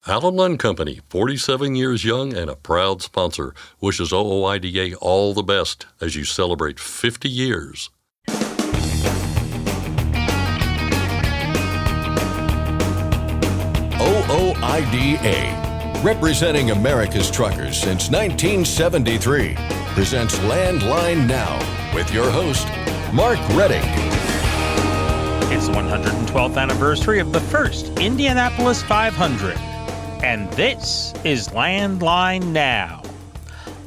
Allen Lund Company, 47 years young and a proud sponsor, wishes OOIDA all the best as you celebrate 50 years. OOIDA, representing America's truckers since 1973, presents Landline Now with your host, Mark Redding. It's the 112th anniversary of the first Indianapolis 500, and this is Landline Now.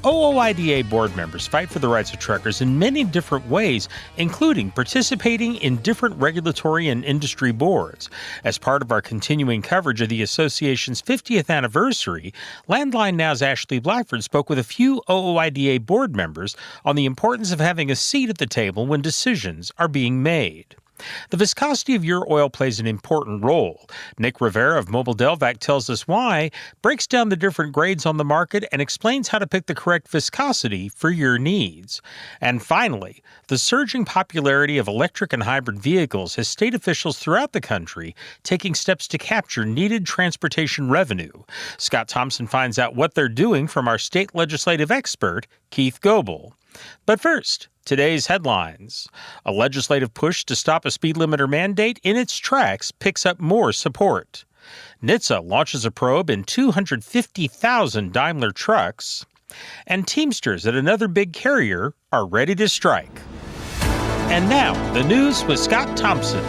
OOIDA board members fight for the rights of truckers in many different ways, including participating in different regulatory and industry boards. As part of our continuing coverage of the association's 50th anniversary, Landline Now's Ashley Blackford spoke with a few OOIDA board members on the importance of having a seat at the table when decisions are being made. The viscosity of your oil plays an important role. Nick Rivera of Mobil Delvac tells us why, breaks down the different grades on the market, and explains how to pick the correct viscosity for your needs. And finally, the surging popularity of electric and hybrid vehicles has state officials throughout the country taking steps to capture needed transportation revenue. Scott Thompson finds out what they're doing from our state legislative expert, Keith Goebel. But first, today's headlines. A legislative push to stop a speed limiter mandate in its tracks picks up more support. NHTSA launches a probe in 250,000 Daimler trucks. And Teamsters at another big carrier are ready to strike. And now, the news with Scott Thompson.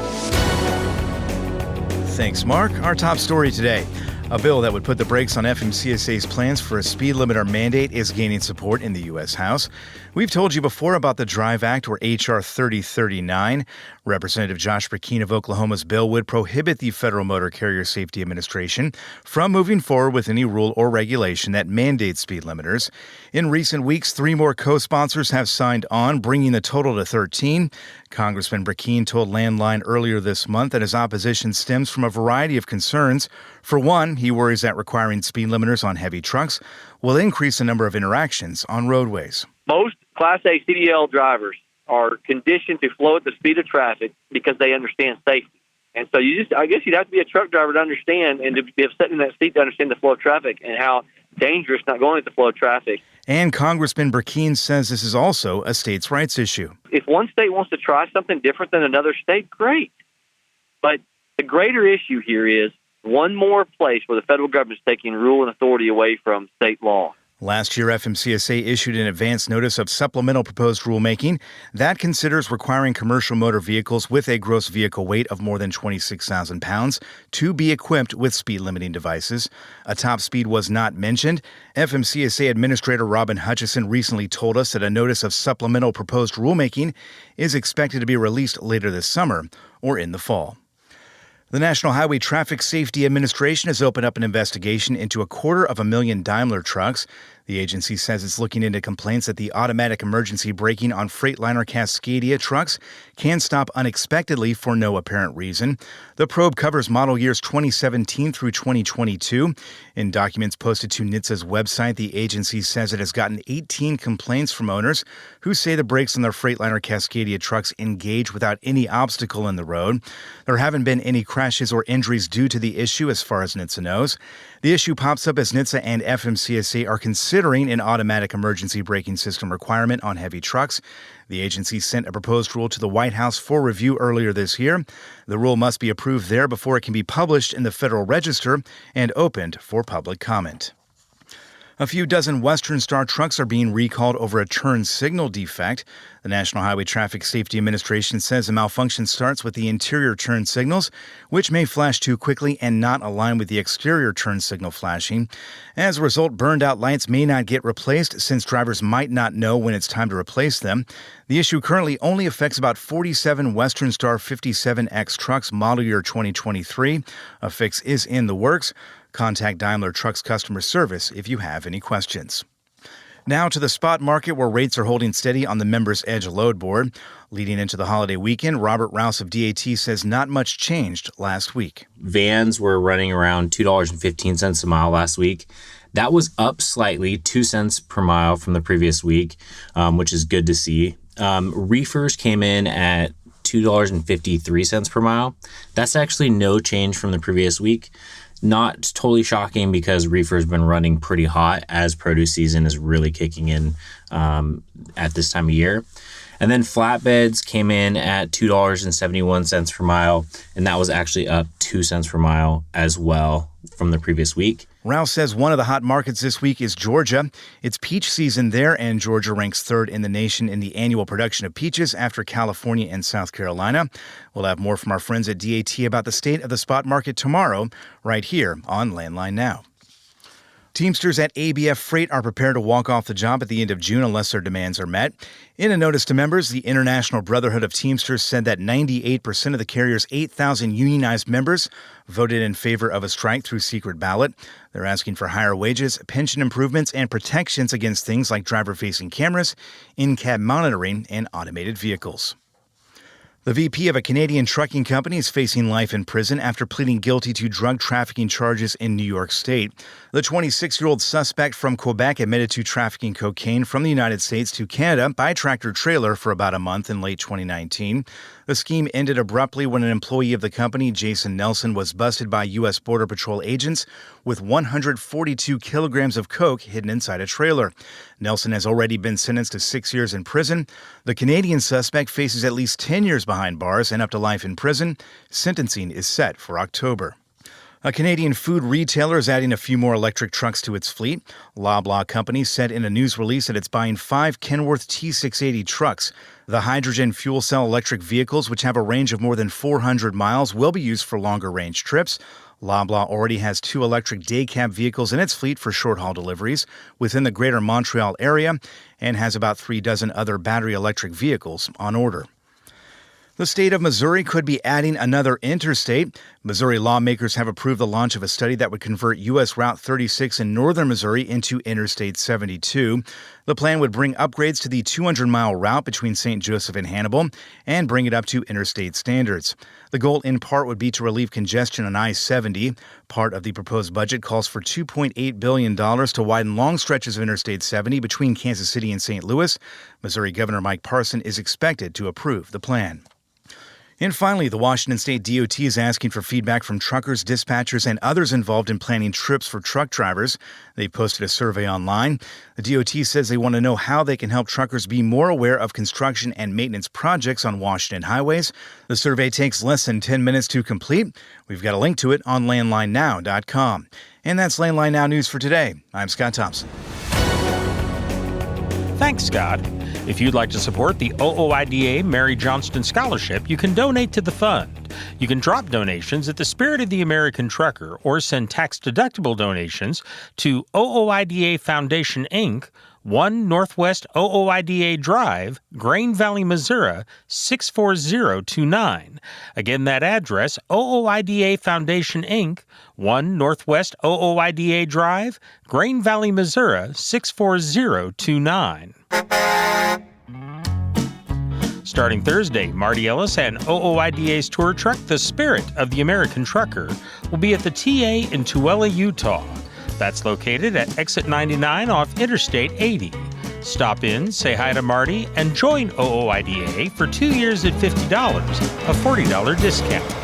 Thanks, Mark. Our top story today. A bill that would put the brakes on FMCSA's plans for a speed limiter mandate is gaining support in the U.S. House. We've told you before about the DRIVE Act, or H.R. 3039. Representative Josh Brecheen of Oklahoma's bill would prohibit the Federal Motor Carrier Safety Administration from moving forward with any rule or regulation that mandates speed limiters. In recent weeks, 3 more co-sponsors have signed on, bringing the total to 13. Congressman Brecheen told Landline earlier this month that his opposition stems from a variety of concerns. For one, he worries that requiring speed limiters on heavy trucks will increase the number of interactions on roadways. Most Class A CDL drivers are conditioned to flow at the speed of traffic because they understand safety. And so I guess you'd have to be a truck driver to understand and to be sitting in that seat to understand the flow of traffic and how dangerous not going at the flow of traffic. And Congressman Brecheen says this is also a states' rights issue. If one state wants to try something different than another state, great. But the greater issue here is one more place where the federal government is taking rule and authority away from state law. Last year, FMCSA issued an advance notice of supplemental proposed rulemaking that considers requiring commercial motor vehicles with a gross vehicle weight of more than 26,000 pounds to be equipped with speed-limiting devices. A top speed was not mentioned. FMCSA Administrator Robin Hutchison recently told us that a notice of supplemental proposed rulemaking is expected to be released later this summer or in the fall. The National Highway Traffic Safety Administration has opened up an investigation into 250,000 Daimler trucks. The agency says it's looking into complaints that the automatic emergency braking on Freightliner Cascadia trucks can stop unexpectedly for no apparent reason. The probe covers model years 2017 through 2022. In documents posted to NHTSA's website, the agency says it has gotten 18 complaints from owners who say the brakes on their Freightliner Cascadia trucks engage without any obstacle in the road. There haven't been any crashes or injuries due to the issue as far as NHTSA knows. The issue pops up as NHTSA and FMCSA are considering an automatic emergency braking system requirement on heavy trucks. The agency sent a proposed rule to the White House for review earlier this year. The rule must be approved there before it can be published in the Federal Register and opened for public comment. A few dozen Western Star trucks are being recalled over a turn signal defect. The National Highway Traffic Safety Administration says the malfunction starts with the interior turn signals, which may flash too quickly and not align with the exterior turn signal flashing. As a result, burned-out lights may not get replaced since drivers might not know when it's time to replace them. The issue currently only affects about 47 Western Star 57X trucks model year 2023. A fix is in the works. Contact Daimler Trucks Customer Service if you have any questions. Now to the spot market where rates are holding steady on the Members Edge load board. Leading into the holiday weekend, Robert Rouse of DAT says not much changed last week. Vans were running around $2.15 a mile last week. That was up slightly, 2 cents per mile from the previous week, which is good to see. Reefers came in at $2.53 per mile. That's actually no change from the previous week. Not totally shocking because reefer's been running pretty hot as produce season is really kicking in at this time of year. And then flatbeds came in at $2.71 per mile, and that was actually up 2 cents per mile as well from the previous week. Rouse says one of the hot markets this week is Georgia. It's peach season there, and Georgia ranks third in the nation in the annual production of peaches after California and South Carolina. We'll have more from our friends at DAT about the state of the spot market tomorrow, right here on Landline Now. Teamsters at ABF Freight are prepared to walk off the job at the end of June unless their demands are met. In a notice to members, the International Brotherhood of Teamsters said that 98% of the carrier's 8,000 unionized members voted in favor of a strike through secret ballot. They're asking for higher wages, pension improvements, and protections against things like driver-facing cameras, in-cab monitoring, and automated vehicles. The VP of a Canadian trucking company is facing life in prison after pleading guilty to drug trafficking charges in New York State. The 26-year-old suspect from Quebec admitted to trafficking cocaine from the United States to Canada by tractor-trailer for about a month in late 2019. The scheme ended abruptly when an employee of the company, Jason Nelson, was busted by U.S. Border Patrol agents with 142 kilograms of coke hidden inside a trailer. Nelson has already been sentenced to 6 years in prison. The Canadian suspect faces at least 10 years behind bars and up to life in prison. Sentencing is set for October. A Canadian food retailer is adding a few more electric trucks to its fleet. Loblaw Company said in a news release that it's buying 5 Kenworth T680 trucks. The hydrogen fuel cell electric vehicles, which have a range of more than 400 miles, will be used for longer range trips. Loblaw already has 2 electric day cab vehicles in its fleet for short-haul deliveries within the greater Montreal area and has about 3 dozen other battery electric vehicles on order. The state of Missouri could be adding another interstate. Missouri lawmakers have approved the launch of a study that would convert U.S. Route 36 in northern Missouri into Interstate 72. The plan would bring upgrades to the 200-mile route between St. Joseph and Hannibal and bring it up to interstate standards. The goal in part would be to relieve congestion on I-70. Part of the proposed budget calls for $2.8 billion to widen long stretches of Interstate 70 between Kansas City and St. Louis. Missouri Governor Mike Parson is expected to approve the plan. And finally, the Washington State DOT is asking for feedback from truckers, dispatchers, and others involved in planning trips for truck drivers. They've posted a survey online. The DOT says they want to know how they can help truckers be more aware of construction and maintenance projects on Washington highways. The survey takes less than 10 minutes to complete. We've got a link to it on landlinenow.com. And that's Landline Now News for today. I'm Scott Thompson. Thanks, Scott. If you'd like to support the OOIDA Mary Johnston Scholarship, you can donate to the fund. You can drop donations at the Spirit of the American Trucker or send tax-deductible donations to OOIDA Foundation, Inc., 1 Northwest OOIDA Drive, Grain Valley, Missouri, 64029. Again, that address, OOIDA Foundation, Inc., 1 Northwest OOIDA Drive, Grain Valley, Missouri, 64029. Starting Thursday, Marty Ellis and OOIDA's tour truck, The Spirit of the American Trucker, will be at the TA in Tooele, Utah. That's located at Exit 99 off Interstate 80. Stop in, say hi to Marty, and join OOIDA for 2 years at $50, a $40 discount.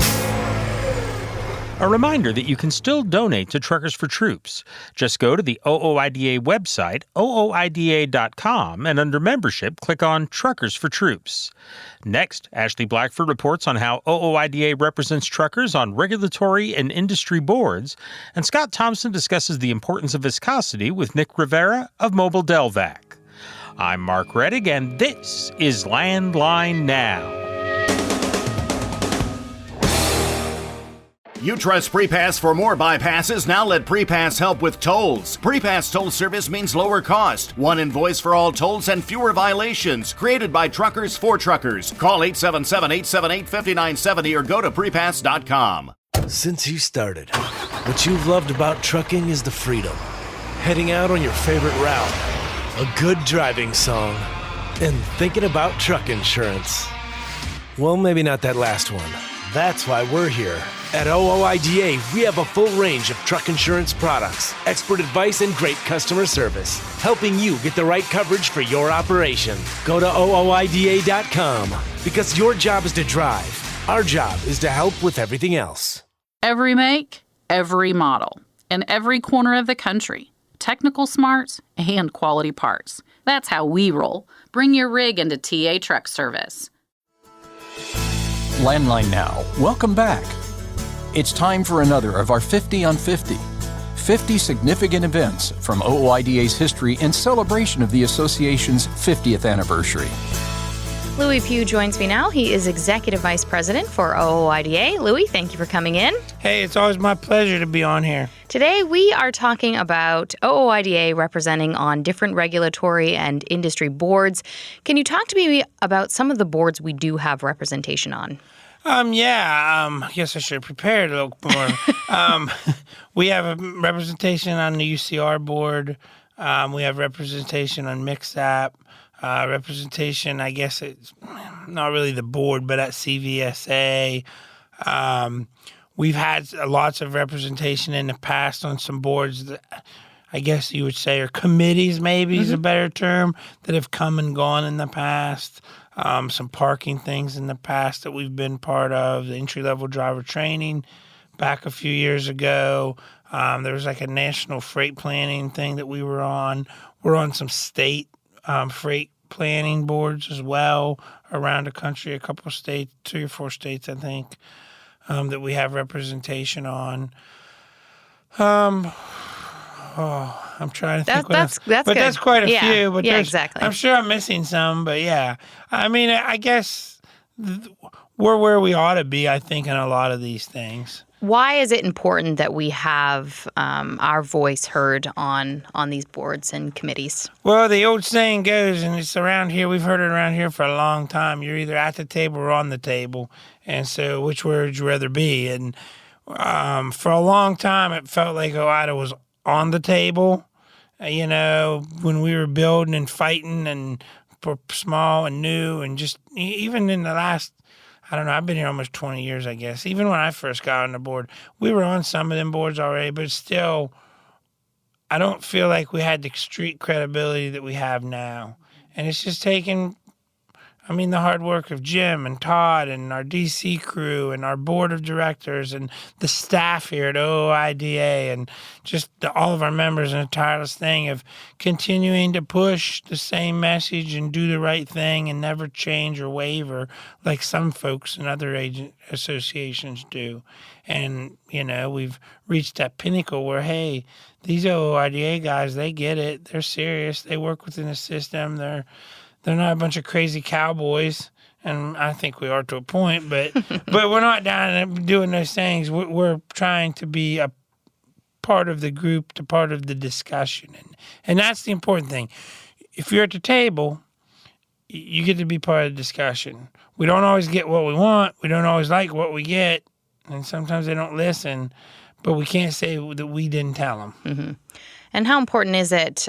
A reminder that you can still donate to Truckers for Troops. Just go to the OOIDA website, ooida.com, and under Membership, click on Truckers for Troops. Next, Ashley Blackford reports on how OOIDA represents truckers on regulatory and industry boards, and Scott Thompson discusses the importance of viscosity with Nick Rivera of Mobil Delvac. I'm Mark Reddig, and this is Landline Now. You trust Prepass for more bypasses? Now let Prepass help with tolls. Prepass toll service means lower cost, one invoice for all tolls, and fewer violations. Created by truckers for truckers. Call 877-878-5970 or go to prepass.com. Since you started, what you've loved about trucking is the freedom. Heading out on your favorite route, a good driving song, and thinking about truck insurance. Well, maybe not that last one. That's why we're here. At OOIDA, we have a full range of truck insurance products, expert advice, and great customer service, helping you get the right coverage for your operation. Go to OOIDA.com, because your job is to drive. Our job is to help with everything else. Every make, every model in every corner of the country. Technical smarts and quality parts. That's how we roll. Bring your rig into TA Truck Service. Landline Now, welcome back. It's time for another of our 50 on 50. 50 significant events from OOIDA's history in celebration of the association's 50th anniversary. Louis Pugh joins me now. He is Executive Vice President for OOIDA. Louis, thank you for coming in. Hey, it's always my pleasure to be on here. Today, we are talking about OOIDA representing on different regulatory and industry boards. Can you talk to me about some of the boards we do have representation on? I guess I should have prepared a little more. We have a representation on the UCR board. We have representation on MixApp. Representation, I guess it's not really the board, but at CVSA. We've had lots of representation in the past on some boards that I guess you would say are committees, maybe is a better term, that have come and gone in the past. Some parking things in the past that we've been part of, the entry-level driver training back a few years ago. There was like a national freight planning thing that we were on. We're on some state freight planning boards as well around the country, a couple of states, 3 or 4 states, I think, that we have representation on. I'm trying to think. That's but good. That's quite a few. But exactly. I'm sure I'm missing some, but yeah. I mean, I guess we're where we ought to be, I think, in a lot of these things. Why is it important that we have our voice heard on these boards and committees? Well, the old saying goes, and it's around here, we've heard it around here for a long time, you're either at the table or on the table. And so which would you rather be? And for a long time, it felt like OOIDA was on the table, when we were building and fighting and small and new, and just even in the last, I don't know, I've been here almost 20 years, I guess. Even when I first got on the board, we were on some of them boards already, but still, I don't feel like we had the street credibility that we have now. And it's just taken, the hard work of Jim and Todd and our DC crew and our board of directors and the staff here at OOIDA and just all of our members in a tireless thing of continuing to push the same message and do the right thing and never change or waver like some folks in other associations do. And, we've reached that pinnacle where, hey, these OOIDA guys, they get it. They're serious. They work within the system. They're not a bunch of crazy cowboys, and I think we are to a point, but we're not down and doing those things. We're trying to be a part of the group, to part of the discussion, and that's the important thing. If you're at the table, you get to be part of the discussion. We don't always get what we want. We don't always like what we get, and sometimes they don't listen, but we can't say that we didn't tell them. Mm-hmm. And how important is it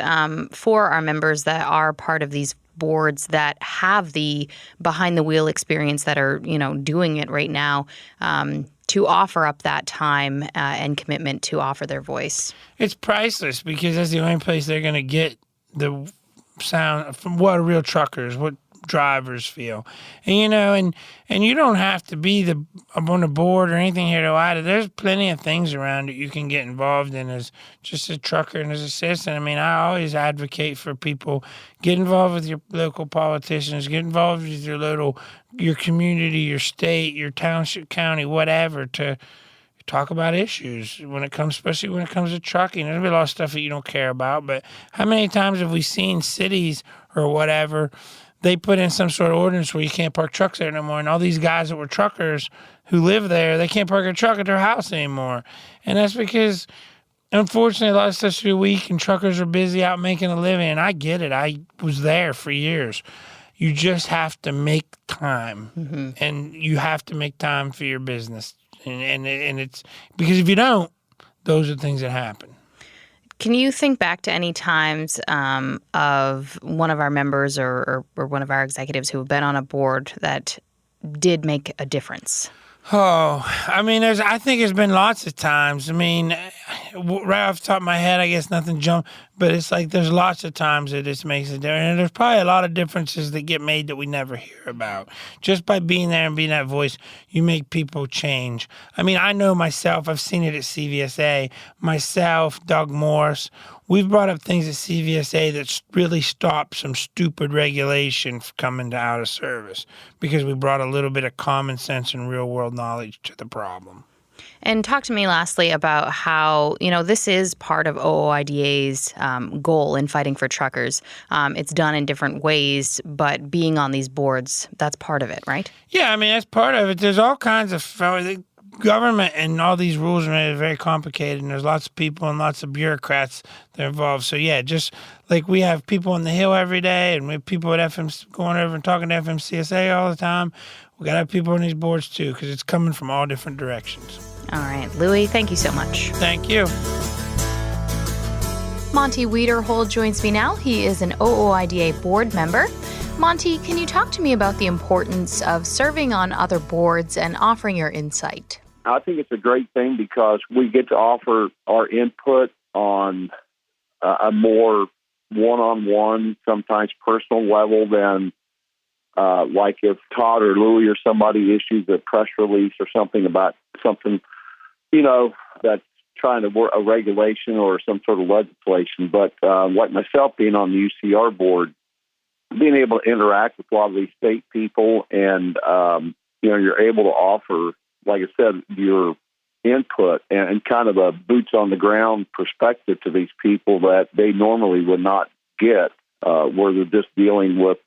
for our members that are part of these boards that have the behind-the-wheel experience that are, doing it right now, to offer up that time and commitment to offer their voice? It's priceless because that's the only place they're going to get the sound from what real truckers, what drivers feel. And you don't have to be on the board or anything here to OOIDA. There's plenty of things around that you can get involved in as just a trucker and as a citizen. I always advocate for people, get involved with your local politicians, get involved with your community, your state, your township, county, whatever, to talk about issues especially when it comes to trucking. There's a lot of stuff that you don't care about, but how many times have we seen cities or whatever, they put in some sort of ordinance where you can't park trucks there no more, and all these guys that were truckers who live there, they can't park a truck at their house anymore. And that's because, unfortunately, a lot of stuff's too weak, and truckers are busy out making a living, and I get it. I was there for years. You just have to make time, and you have to make time for your business. And it's because if you don't, those are things that happen. Can you think back to any times of one of our members or one of our executives who have been on a board that did make a difference? Oh, I mean, I think there's been lots of times. I mean, right off the top of my head, I guess nothing jumped, but it's like there's lots of times that this makes a difference. And there's probably a lot of differences that get made that we never hear about. Just by being there and being that voice, you make people change. I mean, I know myself, I've seen it at CVSA. Myself, Doug Morse, we've brought up things at CVSA that really stopped some stupid regulation coming to out of service because we brought a little bit of common sense and real world knowledge to the problem. And talk to me lastly about how, this is part of OOIDA's goal in fighting for truckers. It's done in different ways, but being on these boards, that's part of it, right? Yeah, I mean, that's part of it. There's all kinds of government and all these rules are made very complicated, and there's lots of people and lots of bureaucrats that are involved. So, yeah, just like we have people on the Hill every day, and we have people at going over and talking to FMCSA all the time, we got to have people on these boards, too, because it's coming from all different directions. All right, Louis, thank you so much. Thank you. Monty Wiederhold joins me now. He is an OOIDA board member. Monty, can you talk to me about the importance of serving on other boards and offering your insight? I think it's a great thing because we get to offer our input on a more one-on-one, sometimes personal level than like if Todd or Louie or somebody issues a press release or something about something, that's trying to work a regulation or some sort of legislation. But like myself being on the UCR board, being able to interact with a lot of these state people and, you're able to offer, like I said, your input and kind of a boots on the ground perspective to these people that they normally would not get, where they're just dealing with,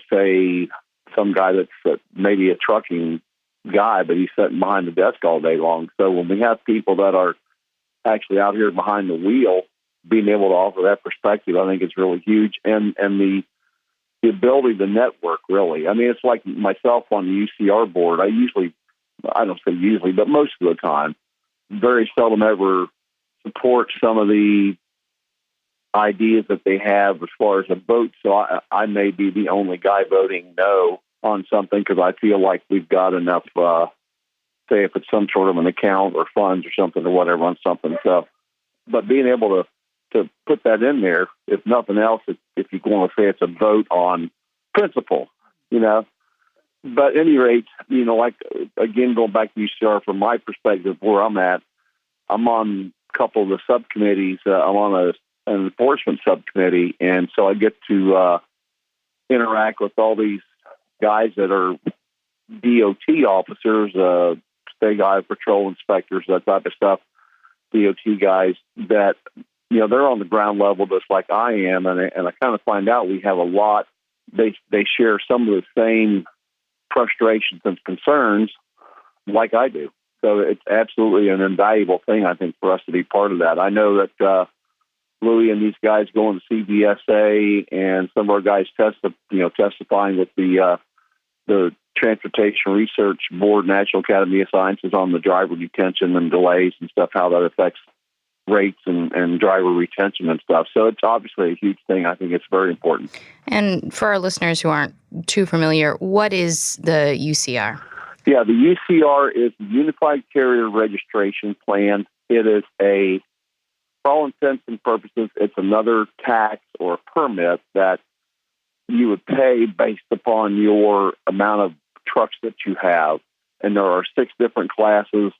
say, some guy that's maybe a trucking guy, but he's sitting behind the desk all day long. So when we have people that are actually out here behind the wheel, being able to offer that perspective, I think it's really huge. And the ability to network, really. I mean, it's like myself on the UCR board. I don't say usually, but most of the time, very seldom ever support some of the ideas that they have as far as a vote. So I may be the only guy voting no on something because I feel like we've got enough, say if it's some sort of an account or funds or something or whatever on something. So, but being able to put that in there, if nothing else, if you want to say it's a vote on principle, But at any rate, like, again, going back to UCR from my perspective, where I'm at, I'm on a couple of the subcommittees. I'm on an enforcement subcommittee, and so I get to interact with all these guys that are DOT officers, state highway patrol inspectors, that type of stuff, DOT guys that, they're on the ground level just like I am, and I kind of find out we have a lot. They share some of the same frustrations and concerns like I do. So it's absolutely an invaluable thing, I think, for us to be part of that. I know that Louis and these guys going to CVSA and some of our guys testifying with the Transportation Research Board, National Academy of Sciences on the driver detention and delays and stuff, how that affects rates and driver retention and stuff. So it's obviously a huge thing. I think it's very important. And for our listeners who aren't too familiar, what is the UCR? Yeah, the UCR is the Unified Carrier Registration Plan. It is for all intents and purposes, it's another tax or a permit that you would pay based upon your amount of trucks that you have. And there are 6 different classes,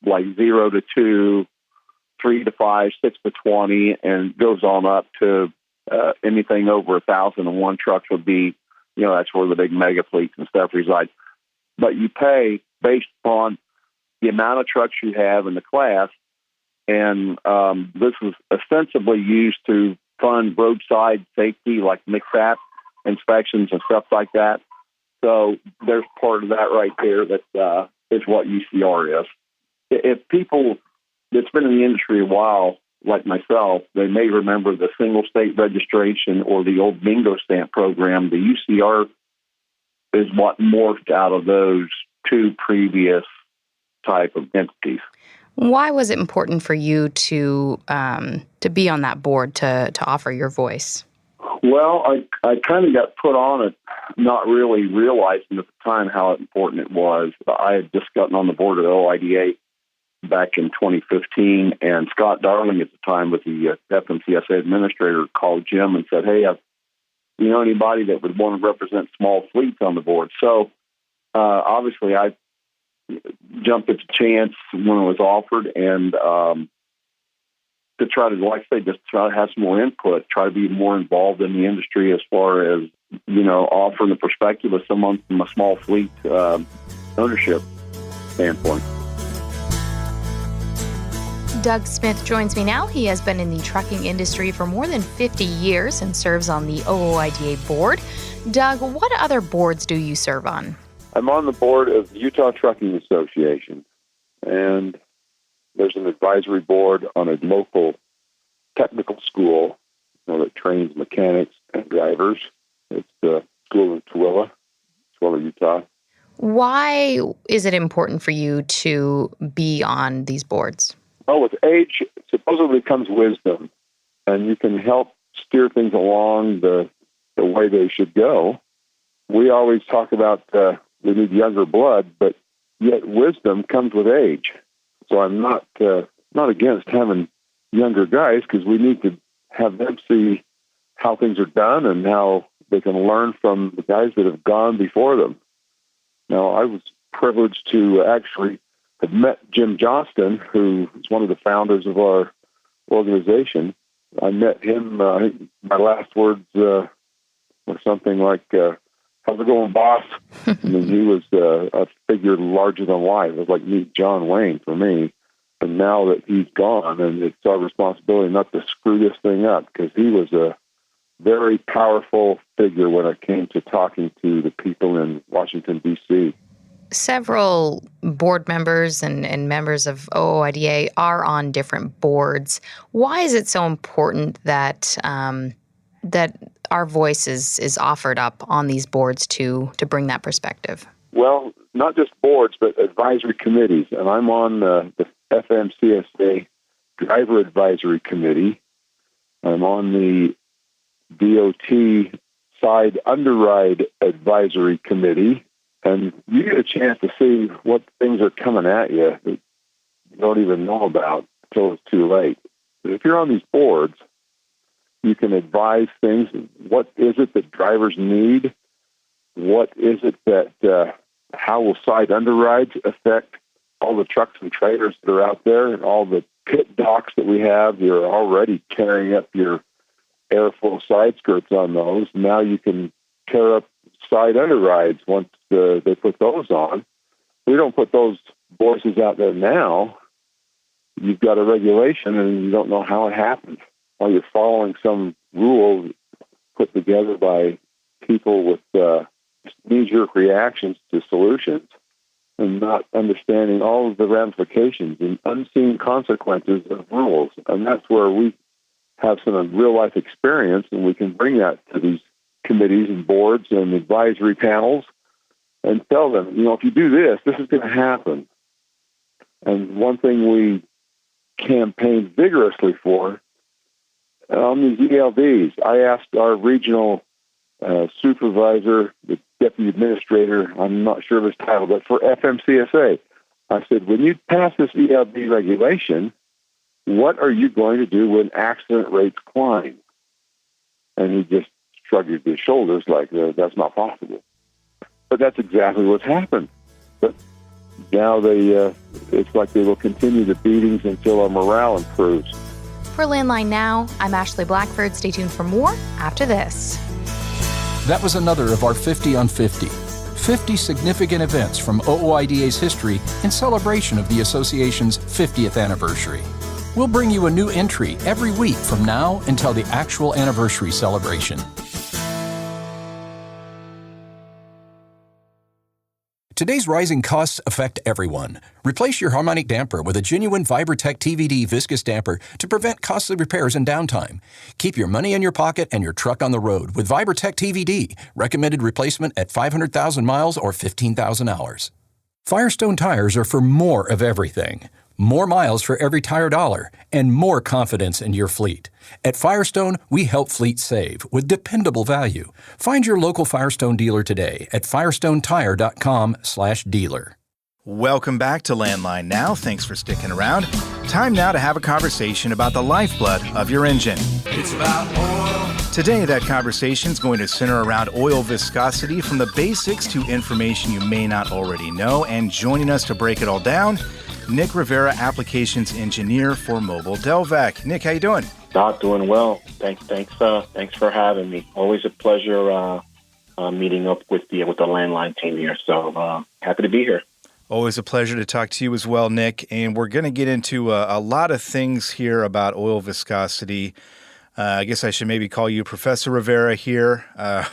like 0 to 2, 3 to 5, 6 to 20, and goes on up to anything over 1,001 trucks would be, that's where the big mega fleets and stuff reside. But you pay based upon the amount of trucks you have in the class, and this is ostensibly used to fund roadside safety, like MCSAP inspections and stuff like that. So there's part of that right there that is what UCR is. If people that's been in the industry a while, like myself, they may remember the single state registration or the old bingo stamp program. The UCR is what morphed out of those 2 previous type of entities. Why was it important for you to be on that board to offer your voice? Well, I kind of got put on it, not really realizing at the time how important it was. I had just gotten on the board of OOIDA back in 2015, and Scott Darling at the time was the FMCSA administrator, called Jim and said, hey, you know anybody that would want to represent small fleets on the board? So obviously I jumped at the chance when it was offered, and to try to, like I say, just try to have some more input, try to be more involved in the industry as far as, offering the perspective of someone from a small fleet ownership standpoint. Doug Smith joins me now. He has been in the trucking industry for more than 50 years and serves on the OOIDA board. Doug, what other boards do you serve on? I'm on the board of the Utah Trucking Association, and there's an advisory board on a local technical school that trains mechanics and drivers. It's the school in Tooele, Utah. Why is it important for you to be on these boards? Well, with age, supposedly comes wisdom, and you can help steer things along the way they should go. We always talk about we need younger blood, but yet wisdom comes with age. So I'm not against having younger guys, because we need to have them see how things are done and how they can learn from the guys that have gone before them. Now, I was privileged to actually have met Jim Johnston, who is one of the founders of our organization. I met him, I think my last words were something like, how's it going, boss? I mean, he was a figure larger than life. It was like meet John Wayne for me. And now that he's gone, and it's our responsibility not to screw this thing up, because he was a very powerful figure when it came to talking to the people in Washington, D.C. Several board members and members of OOIDA are on different boards. Why is it so important that that our voice is offered up on these boards to bring that perspective? Well, not just boards, but advisory committees. And I'm on the FMCSA Driver Advisory Committee. I'm on the DOT Side Underride Advisory Committee. And you get a chance to see what things are coming at you that you don't even know about until it's too late. But if you're on these boards, you can advise things. What is it that drivers need? What is it that, how will side underrides affect all the trucks and trailers that are out there, and all the pit docks that we have? You're already tearing up your airflow side skirts on those. Now you can tear up side underrides once they put those on. We don't put those voices out there now. You've got a regulation and you don't know how it happened. While you're following some rule put together by people with knee-jerk reactions to solutions, and not understanding all of the ramifications and unseen consequences of rules. And that's where we have some real-life experience, and we can bring that to these committees and boards and advisory panels and tell them, if you do this, this is going to happen. And one thing we campaigned vigorously for on these ELDs, I asked our regional supervisor, the deputy administrator, I'm not sure of his title, but for FMCSA, I said, when you pass this ELD regulation, what are you going to do when accident rates climb? And he just shrugged his shoulders like, that's not possible. But that's exactly what's happened. But now it's like they will continue the beatings until our morale improves. For Landline Now, I'm Ashley Blackford. Stay tuned for more after this. That was another of our 50 on 50. 50 significant events from OOIDA's history in celebration of the association's 50th anniversary. We'll bring you a new entry every week from now until the actual anniversary celebration. Today's rising costs affect everyone. Replace your harmonic damper with a genuine Vibertech TVD viscous damper to prevent costly repairs and downtime. Keep your money in your pocket and your truck on the road with Vibertech TVD, recommended replacement at 500,000 miles or 15,000 hours. Firestone tires are for more of everything. more miles for every tire dollar, and more confidence in your fleet. At Firestone, we help fleets save with dependable value. Find your local Firestone dealer today at firestonetire.com/dealer. Welcome back to Landline Now. Thanks for sticking around. Time now to have a conversation about the lifeblood of your engine. It's about oil. Today, that conversation is going to center around oil viscosity, from the basics to information you may not already know. And joining us to break it all down, Nick Rivera, Applications Engineer for Mobil Delvac. Nick, how you doing? Doing well. Thanks for having me. Always a pleasure meeting up with the Landline team here. So happy to be here. Always a pleasure to talk to you as well, Nick. And we're going to get into a lot of things here about oil viscosity. I guess I should maybe call you Professor Rivera here.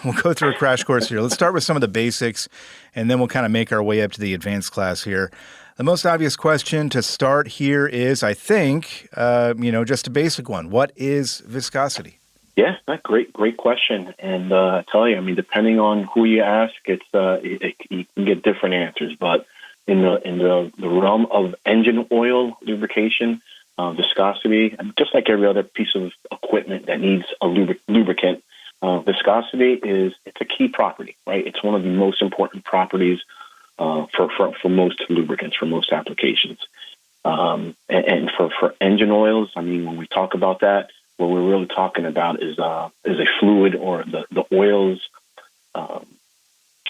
We'll go through a crash course here. Let's start with some of the basics, and then we'll kind of make our way up to the advanced class here. The most obvious question to start here is, I think, just a basic one. What is viscosity? Yeah, great question. And I tell you, I mean, depending on who you ask, you can get different answers. But in the realm of engine oil lubrication, viscosity, just like every other piece of equipment that needs a lubricant, viscosity it's a key property, right? It's one of the most important properties for most lubricants, for most applications. And for engine oils, I mean, when we talk about that, what we're really talking about is a fluid, or the oil's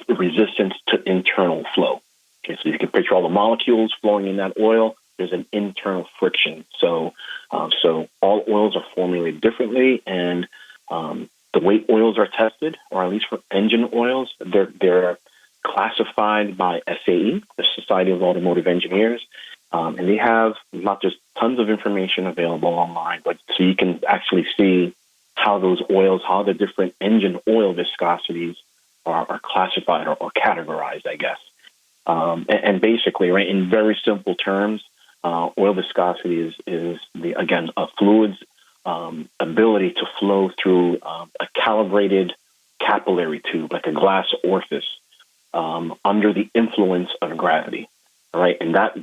resistance to internal flow. Okay, so you can picture all the molecules flowing in that oil. There's an internal friction. So all oils are formulated differently, and the way oils are tested, or at least for engine oils, they're classified by SAE, the Society of Automotive Engineers, and they have not just tons of information available online, but so you can actually see how those oils, how the different engine oil viscosities are classified or categorized, I guess. And basically, right, in very simple terms, oil viscosity is a fluid's ability to flow through a calibrated capillary tube, like a glass orifice, under the influence of gravity. All right, and that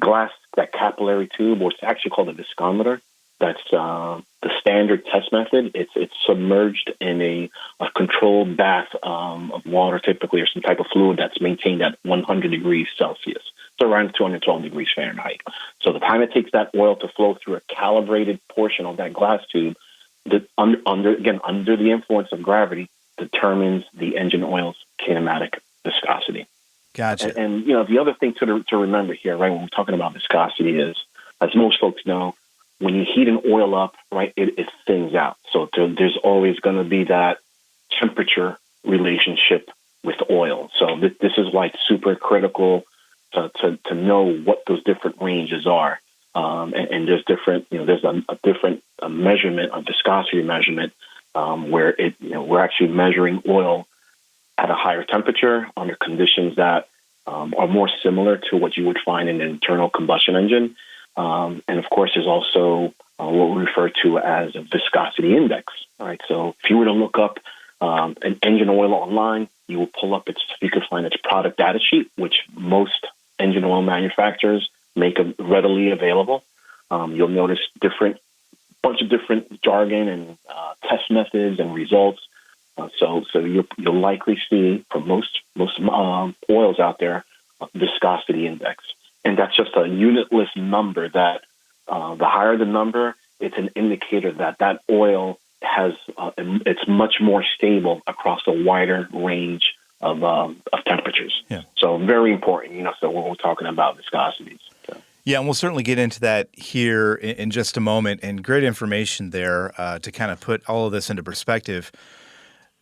capillary tube, or it's actually called a viscometer, that's the standard test method. It's submerged in a controlled bath of water, typically, or some type of fluid that's maintained at 100 degrees Celsius, so around 212 degrees Fahrenheit. So the time it takes that oil to flow through a calibrated portion of that glass tube, under the influence of gravity, determines the engine oil's kinematic viscosity. Gotcha. And the other thing to remember here, right, when we're talking about viscosity is, as most folks know, when you heat an oil up, right, it thins out. So there's always going to be that temperature relationship with oil. So this is why it's super critical to know what those different ranges are. And there's different, there's a different measurement, a viscosity measurement, where we're actually measuring oil at a higher temperature under conditions that are more similar to what you would find in an internal combustion engine. And of course, there's also what we refer to as a viscosity index. All right, so if you were to look up an engine oil online, you will pull up you could find its product data sheet, which most engine oil manufacturers make readily available. You'll notice bunch of different jargon and test methods and results. So you'll likely see for most oils out there a viscosity index, and that's just a unitless number. That the higher the number, it's an indicator that oil has it's much more stable across a wider range of temperatures. Yeah. So very important, So when we're talking about viscosities. So. Yeah, and we'll certainly get into that here in just a moment. And great information there to kind of put all of this into perspective.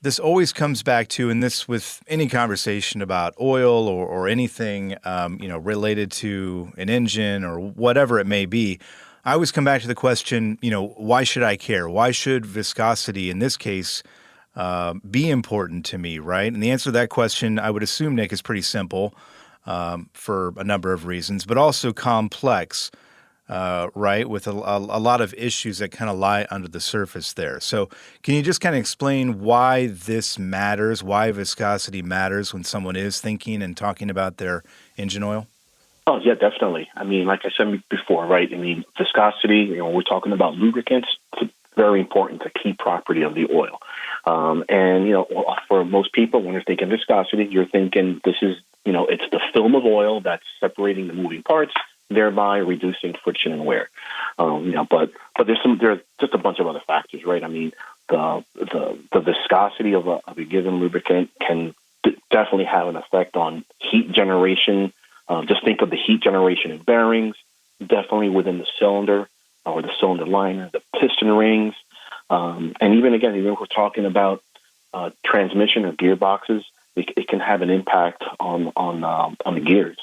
This always comes back to, and this with any conversation about oil or anything, related to an engine or whatever it may be, I always come back to the question, why should I care? Why should viscosity, in this case, be important to me, right? And the answer to that question, I would assume, Nick, is pretty simple for a number of reasons, but also complex. Right, with a lot of issues that kind of lie under the surface there. So can you just kind of explain why this matters, why viscosity matters when someone is thinking and talking about their engine oil? Oh, yeah, definitely. I mean, like I said before, right? I mean, viscosity, we're talking about lubricants. It's very important, it's a key property of the oil. And, for most people, when you're thinking viscosity, you're thinking this is, it's the film of oil that's separating the moving parts, thereby reducing friction and wear. But there's just a bunch of other factors, right? I mean, the viscosity of a given lubricant can definitely have an effect on heat generation. Just think of the heat generation in bearings, definitely within the cylinder or the cylinder liner, the piston rings, and even if we're talking about transmission or gearboxes, it can have an impact on the gears.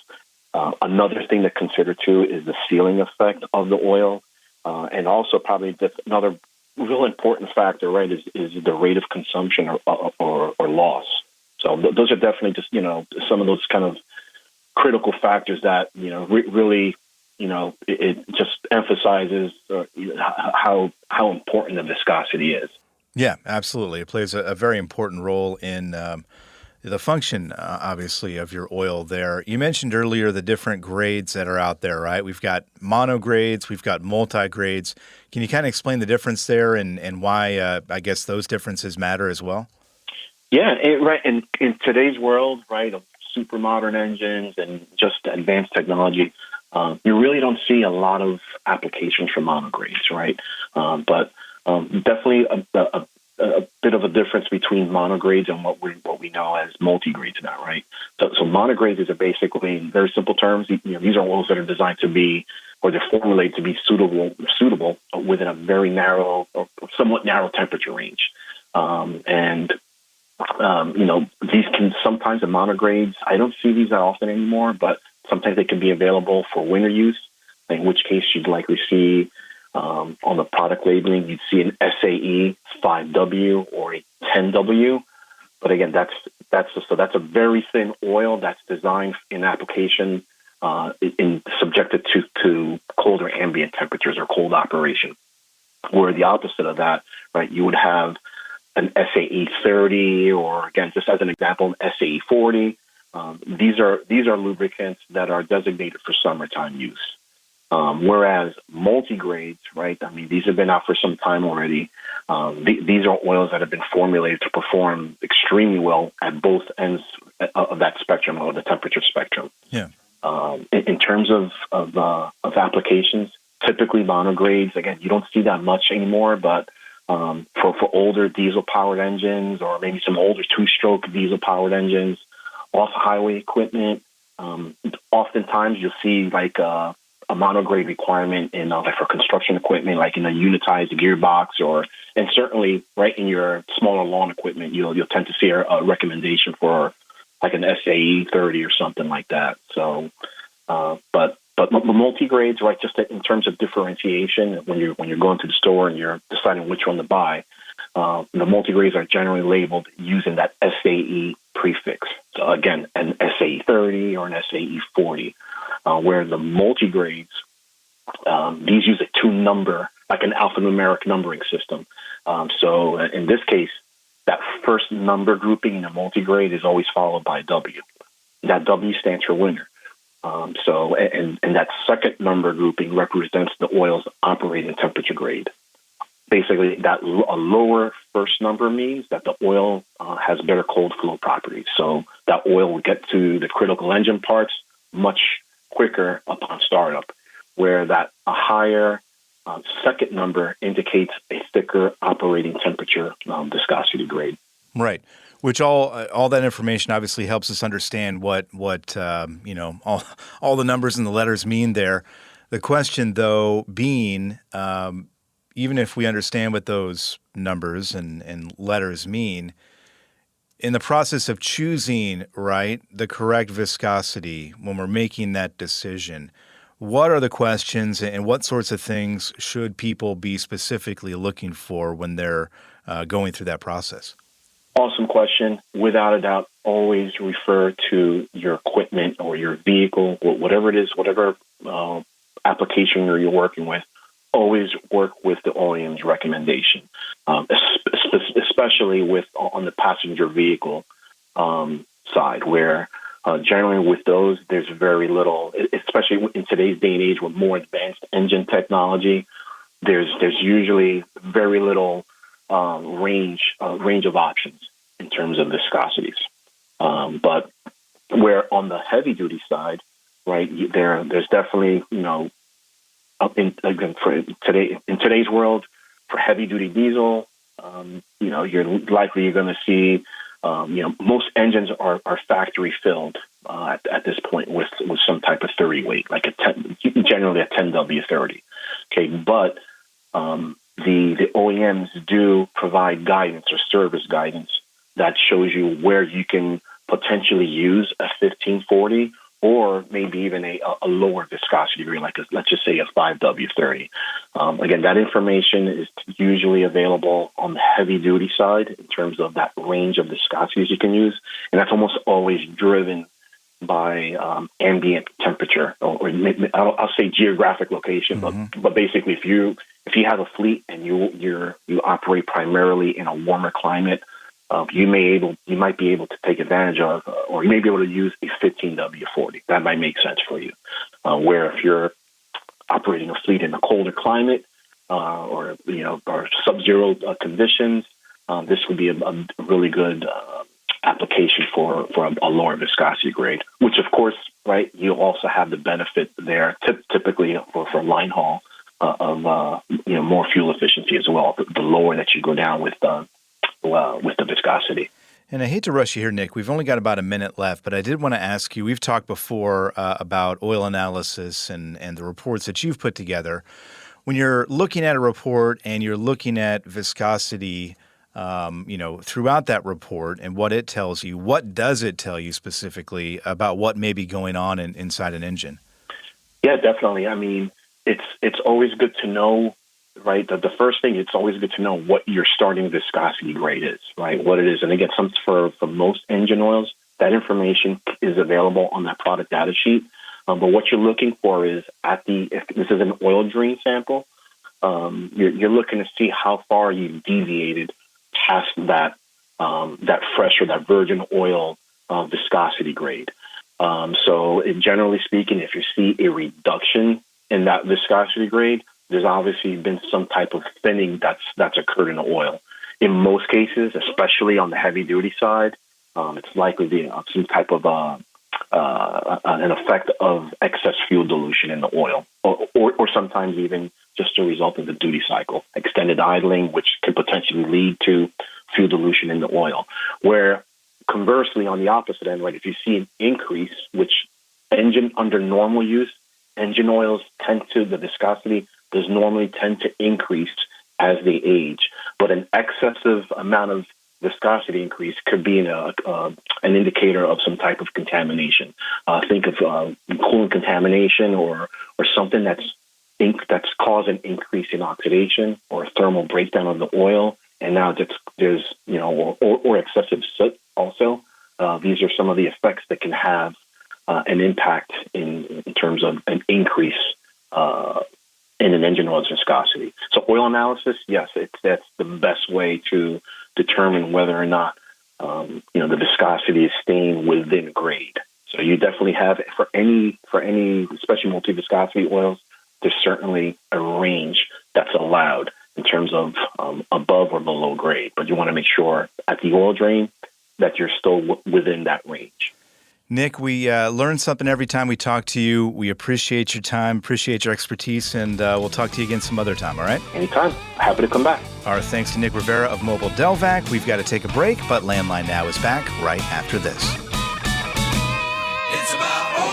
Another thing to consider too is the sealing effect of the oil, and also probably another real important factor, right, is the rate of consumption or loss. So those are definitely just some of those kind of critical factors that really it just emphasizes how important the viscosity is. Yeah, absolutely. It plays a very important role in the function, obviously, of your oil there. You mentioned earlier the different grades that are out there, right? We've got mono grades, we've got multi grades. Can you kind of explain the difference there and why I guess those differences matter as well? Yeah, right. In today's world, right, of super modern engines and just advanced technology, you really don't see a lot of applications for monogrades, right? But definitely a bit of a difference between monogrades and what we know as multigrades now, right? So monogrades are basically, in very simple terms, these are oils that are designed to be, or they're formulated to be suitable within a very narrow or somewhat narrow temperature range. These can sometimes, in monogrades, I don't see these that often anymore, but sometimes they can be available for winter use, in which case you'd likely see on the product labeling, you'd see an SAE 5W or a 10W. But again, that's a very thin oil that's designed in application subjected to colder ambient temperatures or cold operation. Where the opposite of that, right, you would have an SAE 30, or again, just as an example, an SAE 40. These are lubricants that are designated for summertime use. Whereas multigrades, right? I mean, these have been out for some time already. These are oils that have been formulated to perform extremely well at both ends of that spectrum, or the temperature spectrum. Yeah. In terms of applications, typically monogrades. Again, you don't see that much anymore, but for older diesel-powered engines, or maybe some older two-stroke diesel-powered engines, off-highway equipment, oftentimes you'll see like a monograde requirement in like for construction equipment, like in a unitized gearbox, and certainly right in your smaller lawn equipment, you'll tend to see a recommendation for like an SAE 30 or something like that. So, but multi-grades, right, just in terms of differentiation, when you're going to the store and you're deciding which one to buy, the multi-grades are generally labeled using that SAE prefix. So again, an SAE 30 or an SAE 40, where the multi-grades, these use a two-number, like an alphanumeric numbering system. So in this case, that first number grouping in a multi-grade is always followed by a W. That W stands for winter. And that second number grouping represents the oil's operating temperature grade. Basically, a lower first number means that the oil has better cold flow properties. So that oil will get to the critical engine parts much quicker upon startup, where a higher second number indicates a thicker operating temperature viscosity grade. Right. Which all that information obviously helps us understand what all the numbers and the letters mean there. The question, though, being, even if we understand what those numbers and letters mean, in the process of choosing, right, the correct viscosity when we're making that decision, what are the questions and what sorts of things should people be specifically looking for when they're going through that process? Awesome question. Without a doubt, always refer to your equipment or your vehicle, whatever it is, whatever application you're working with. Always work with the OEM's recommendation, especially on the passenger vehicle side, where Generally, with those, there's very little, especially in today's day and age with more advanced engine technology. There's usually very little range of options in terms of viscosities. But where on the heavy duty side, right, there's definitely, in today's world, for heavy duty diesel, you're going to see, most engines are factory filled at this point with some type of 30 weight, like generally a 10W30. Okay, but the OEMs do provide guidance or service guidance that shows you where you can potentially use a 1540 or maybe even a lower viscosity grade, like let's just say a 5W30. Again, that information is usually available on the heavy-duty side in terms of that range of viscosities you can use, and that's almost always driven by ambient temperature, or I'll say geographic location, but basically, if you have a fleet and you operate primarily in a warmer climate, you might be able to take advantage of, or you may be able to use a 15W40. That might make sense for you. Where if you're operating a fleet in a colder climate, or sub-zero conditions, this would be a really good application for a lower viscosity grade. Which, of course, right, you also have the benefit there, typically for line haul, of more fuel efficiency as well. The lower that you go down with the viscosity. And I hate to rush you here, Nick. We've only got about a minute left, but I did want to ask you, we've talked before about oil analysis and the reports that you've put together. When you're looking at a report and you're looking at viscosity, throughout that report and what it tells you, what does it tell you specifically about what may be going on inside an engine? Yeah, definitely. I mean, it's always good to know, right? The first thing, it's always good to know what your starting viscosity grade is, right? What it is. And again, for most engine oils, that information is available on that product data sheet. But what you're looking for is if this is an oil drain sample, you're looking to see how far you've deviated past that fresh or that virgin oil viscosity grade. So generally speaking, if you see a reduction in that viscosity grade, there's obviously been some type of thinning that's occurred in the oil. In most cases, especially on the heavy duty side, it's likely some type of an effect of excess fuel dilution in the oil, or sometimes even just a result of the duty cycle, extended idling, which could potentially lead to fuel dilution in the oil. Where conversely, on the opposite end, right, if you see an increase, which under normal use, engine oils the viscosity does normally tend to increase as they age, but an excessive amount of viscosity increase could be an indicator of some type of contamination. Think of coolant contamination or something that's caused an increase in oxidation or a thermal breakdown of the oil, and now there's or excessive soot also. These are some of the effects that can have an impact in terms of an increase in an engine oil's viscosity. So oil analysis, yes, that's the best way to determine whether or not the viscosity is staying within grade. So you definitely have for any especially multi-viscosity oils, there's certainly a range that's allowed in terms of above or below grade. But you want to make sure at the oil drain that you're still within that range. Nick, we learn something every time we talk to you. We appreciate your time, appreciate your expertise, and we'll talk to you again some other time, all right? Anytime. Happy to come back. Our thanks to Nick Rivera of Mobil Delvac. We've got to take a break, but Landline Now is back right after this. It's about oil.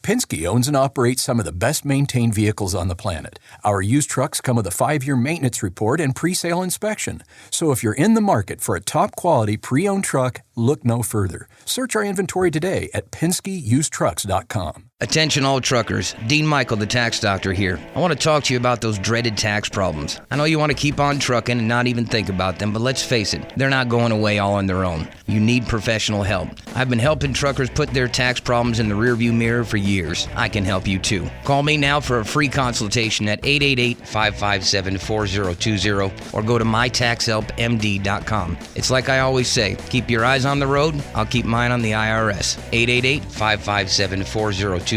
Penske owns and operates some of the best-maintained vehicles on the planet. Our used trucks come with a 5-year maintenance report and pre-sale inspection. So if you're in the market for a top-quality pre-owned truck, look no further. Search our inventory today at PenskeUsedTrucks.com. Attention all truckers, Dean Michael, the tax doctor here. I want to talk to you about those dreaded tax problems. I know you want to keep on trucking and not even think about them, but let's face it, they're not going away all on their own. You need professional help. I've been helping truckers put their tax problems in the rearview mirror for years. I can help you too. Call me now for a free consultation at 888-557-4020 or go to mytaxhelpmd.com. It's like I always say, keep your eyes on the road, I'll keep mine on the IRS. 888-557-4020.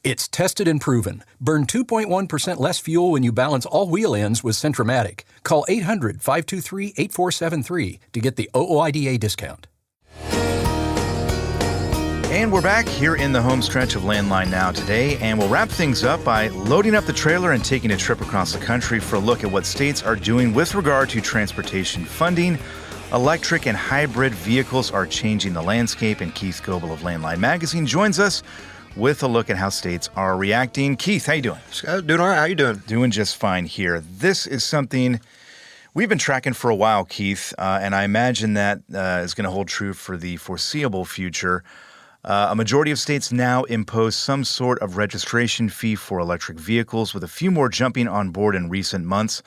It's tested and proven. Burn 2.1% less fuel when you balance all wheel ends with Centromatic. Call 800-523-8473 to get the OOIDA discount. And we're back here in the home stretch of Landline Now today, and we'll wrap things up by loading up the trailer and taking a trip across the country for a look at what states are doing with regard to transportation funding. Electric and hybrid vehicles are changing the landscape, and Keith Goebel of Landline Magazine joins us with a look at how states are reacting. Keith, how you doing? Doing all right. How you doing? Doing just fine here. This is something we've been tracking for a while, Keith, and I imagine that is going to hold true for the foreseeable future. A majority of states now impose some sort of registration fee for electric vehicles, with a few more jumping on board in recent months.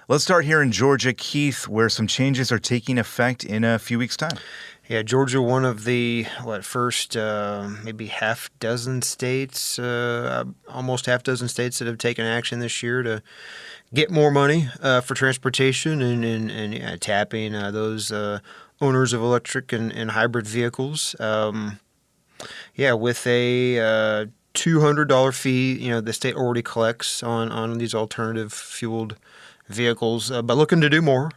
Let's start here in Georgia, Keith, where some changes are taking effect in a few weeks' time. Yeah, Georgia, one of the first maybe half dozen states, almost half dozen states that have taken action this year to get more money for transportation and tapping those owners of electric and hybrid vehicles. With a $200 fee, the state already collects on these alternative fueled vehicles, but looking to do more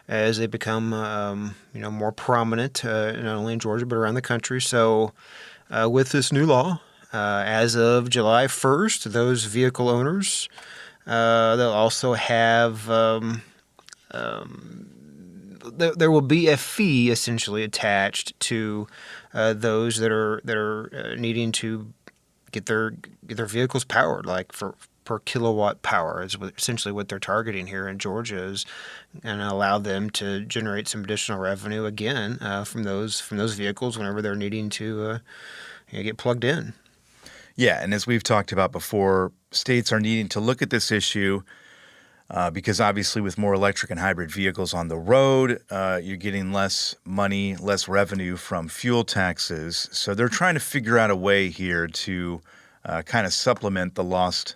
as they become, more prominent, not only in Georgia but around the country. So, with this new law, as of July 1st, those vehicle owners, they'll also have there will be a fee essentially attached to those that are needing to get their vehicles powered, like per kilowatt power is essentially what they're targeting here in Georgia, is and allow them to generate some additional revenue again from those vehicles whenever they're needing to get plugged in. Yeah, and as we've talked about before, states are needing to look at this issue because obviously with more electric and hybrid vehicles on the road, you're getting less money, less revenue from fuel taxes. So they're trying to figure out a way here to kind of supplement the lost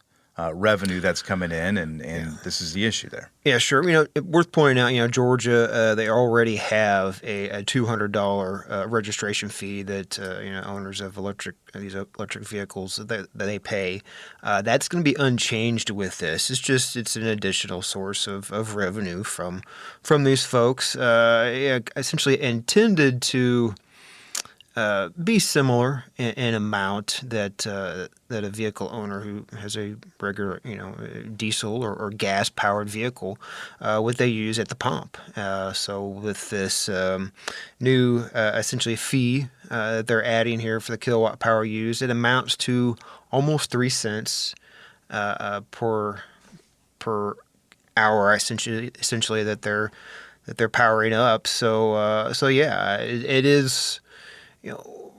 revenue that's coming in, and this is the issue there. Yeah, sure. Worth pointing out, Georgia, they already have a $200 registration fee that owners of these electric vehicles that they pay. That's going to be unchanged with this. It's an additional source of revenue from these folks. Essentially intended to be similar in amount that a vehicle owner who has a regular, diesel or gas powered vehicle, what they use at the pump. So with this new essentially fee they're adding here for the kilowatt power used, it amounts to almost 3 cents per hour essentially that they're powering up. So it is.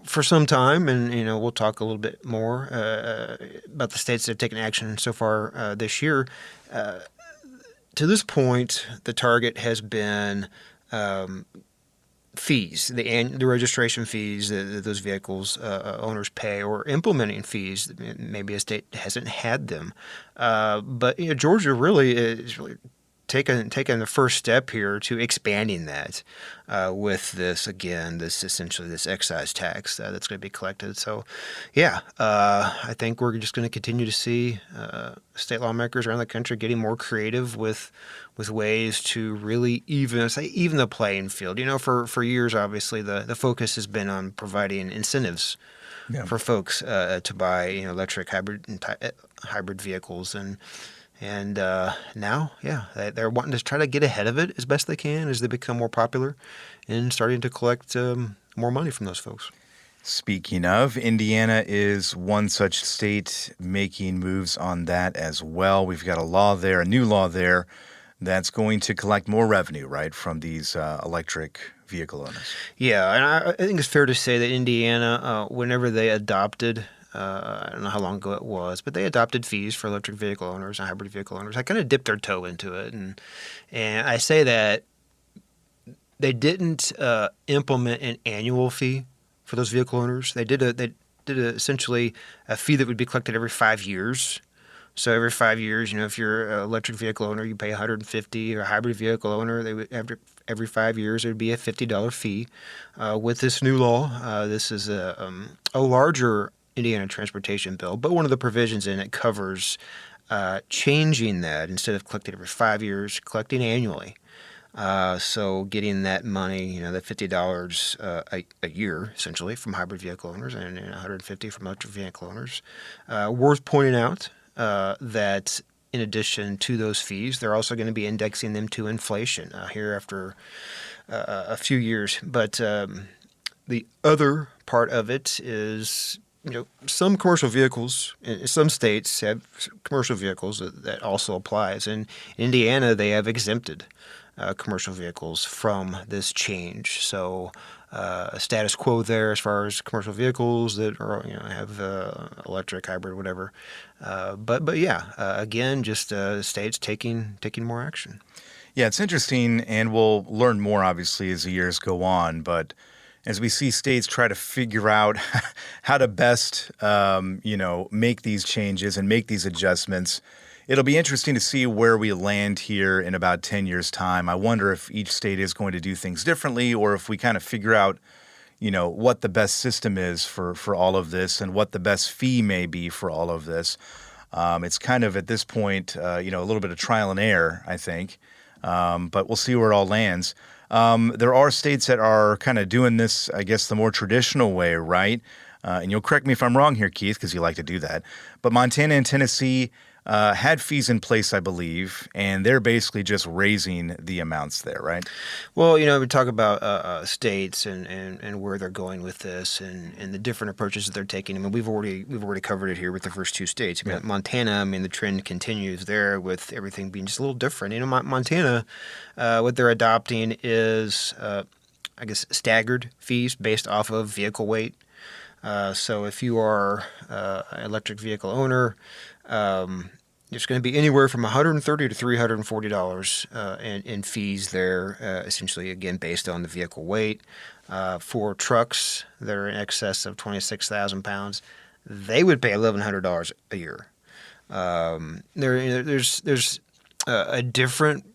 For some time, and we'll talk a little bit more about the states that have taken action so far this year. To this point, the target has been fees, the registration fees that those vehicles owners pay, or implementing fees. Maybe a state hasn't had them, but Georgia really is taking the first step here to expanding that with this essentially this excise tax that's going to be collected. So, I think we're just going to continue to see state lawmakers around the country getting more creative with ways to really even the playing field. For years, obviously, the focus has been on providing incentives for folks to buy electric hybrid vehicles and now, they're wanting to try to get ahead of it as best they can as they become more popular and starting to collect more money from those folks. Speaking of, Indiana is one such state making moves on that as well. We've got a new law there that's going to collect more revenue, right, from these electric vehicle owners. Yeah, and I think it's fair to say that Indiana, whenever they adopted I don't know how long ago it was, but they adopted fees for electric vehicle owners and hybrid vehicle owners. I kind of dipped their toe into it, and I say that they didn't implement an annual fee for those vehicle owners. They did essentially a fee that would be collected every 5 years. So every 5 years, if you're an electric vehicle owner, you pay $150, or a hybrid vehicle owner, they would every 5 years there would be a $50 fee. With this new law, this is a larger Indiana transportation bill, but one of the provisions in it covers changing that. Instead of collecting every 5 years, collecting annually. So getting that money, the $50 a year, essentially, from hybrid vehicle owners, and $150 from electric vehicle owners. Worth pointing out that in addition to those fees, they're also going to be indexing them to inflation here after a few years. But the other part of it is, some commercial vehicles, in some states have commercial vehicles that also applies. In Indiana, they have exempted commercial vehicles from this change. So status quo there as far as commercial vehicles that are have electric, hybrid, whatever. But yeah, again, just states taking more action. Yeah, it's interesting, and we'll learn more obviously as the years go on. But as we see states try to figure out how to best make these changes and make these adjustments, it'll be interesting to see where we land here in about 10 years' time. I wonder if each state is going to do things differently, or if we kind of figure out, what the best system is for all of this and what the best fee may be for all of this. It's kind of at this point, a little bit of trial and error, I think. But we'll see where it all lands. There are states that are kind of doing this, I guess, the more traditional way, right? And you'll correct me if I'm wrong here, Keith, because you like to do that. But Montana and Tennessee had fees in place, I believe, and they're basically just raising the amounts there, right? Well, we talk about states and where they're going with this and the different approaches that they're taking. I mean, we've already covered it here with the first two states. I mean, Montana, the trend continues there with everything being just a little different. Montana, what they're adopting is, I guess, staggered fees based off of vehicle weight. So if you are an electric vehicle owner, it's going to be anywhere from $130 to $340 in fees there, essentially, again, based on the vehicle weight. For trucks that are in excess of 26,000 pounds, they would pay $1,100 a year. There's a different,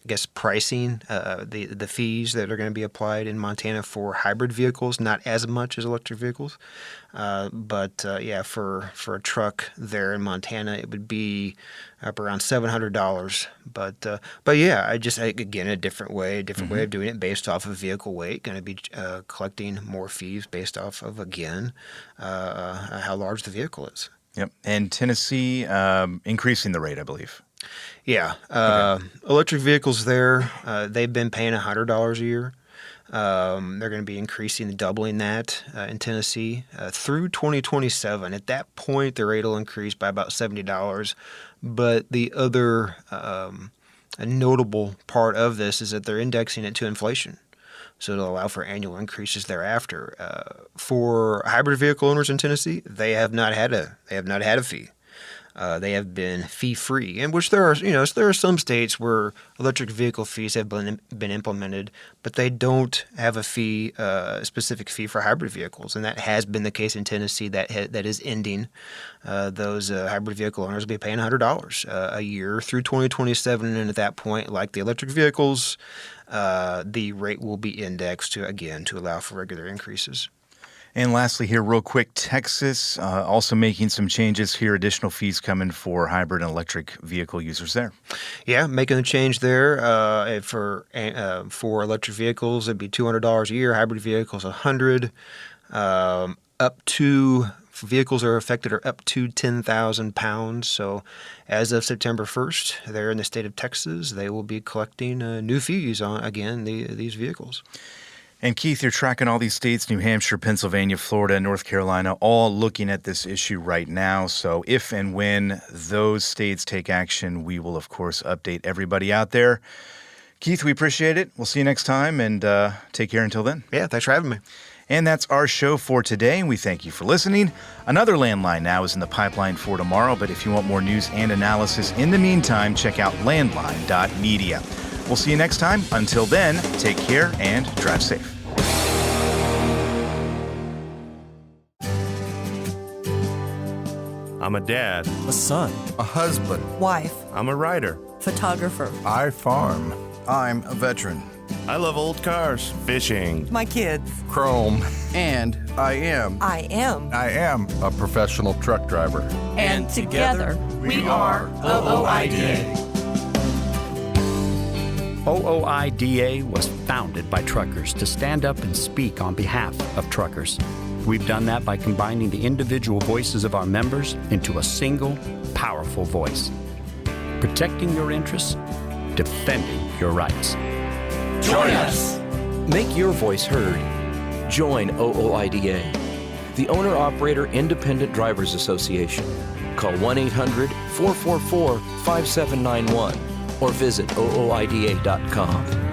I guess, pricing, the fees that are going to be applied in Montana for hybrid vehicles, not as much as electric vehicles. But for a truck there in Montana, it would be up around $700. But yeah, again, a different way of doing it based off of vehicle weight. Going to be collecting more fees based off of, again, how large the vehicle is. Yep. And Tennessee increasing the rate, I believe. Yeah. Electric vehicles there, they've been paying $100 a year. They're going to be doubling that in Tennessee through 2027. At that point, the rate will increase by about $70. But the other notable part of this is that they're indexing it to inflation. So it'll allow for annual increases thereafter. For hybrid vehicle owners in Tennessee, they have not had a fee. They have been fee-free, in which there are some states where electric vehicle fees have been implemented, but they don't have a specific fee for hybrid vehicles, and that has been the case in Tennessee. That is ending. Those hybrid vehicle owners will be paying $100 a year through 2027, and at that point, like the electric vehicles, the rate will be indexed to allow for regular increases. And lastly here, real quick, Texas also making some changes here, additional fees coming for hybrid and electric vehicle users there. Yeah, making a change there. For electric vehicles, it'd be $200 a year, hybrid vehicles $100. Vehicles are affected are up to 10,000 pounds. So as of September 1st, there in the state of Texas, they will be collecting new fees on, again, these vehicles. And Keith, you're tracking all these states, New Hampshire, Pennsylvania, Florida, North Carolina, all looking at this issue right now. So if and when those states take action, we will, of course, update everybody out there. Keith, we appreciate it. We'll see you next time, and take care until then. Yeah, thanks for having me. And that's our show for today. We thank you for listening. Another Landline Now is in the pipeline for tomorrow, but if you want more news and analysis in the meantime, check out landline.media. We'll see you next time. Until then, take care and drive safe. I'm a dad, a son, a husband, wife, I'm a writer, photographer. I farm. I'm a veteran. I love old cars, fishing, My kids. chrome, And I am I am a professional truck driver. And together we are OOIDA. OOIDA was founded by truckers to stand up and speak on behalf of truckers. We've done that by combining the individual voices of our members into a single, powerful voice. Protecting your interests, defending your rights. Join us. Make your voice heard. Join OOIDA, the Owner-Operator Independent Drivers Association. Call 1-800-444-5791 or visit OOIDA.com.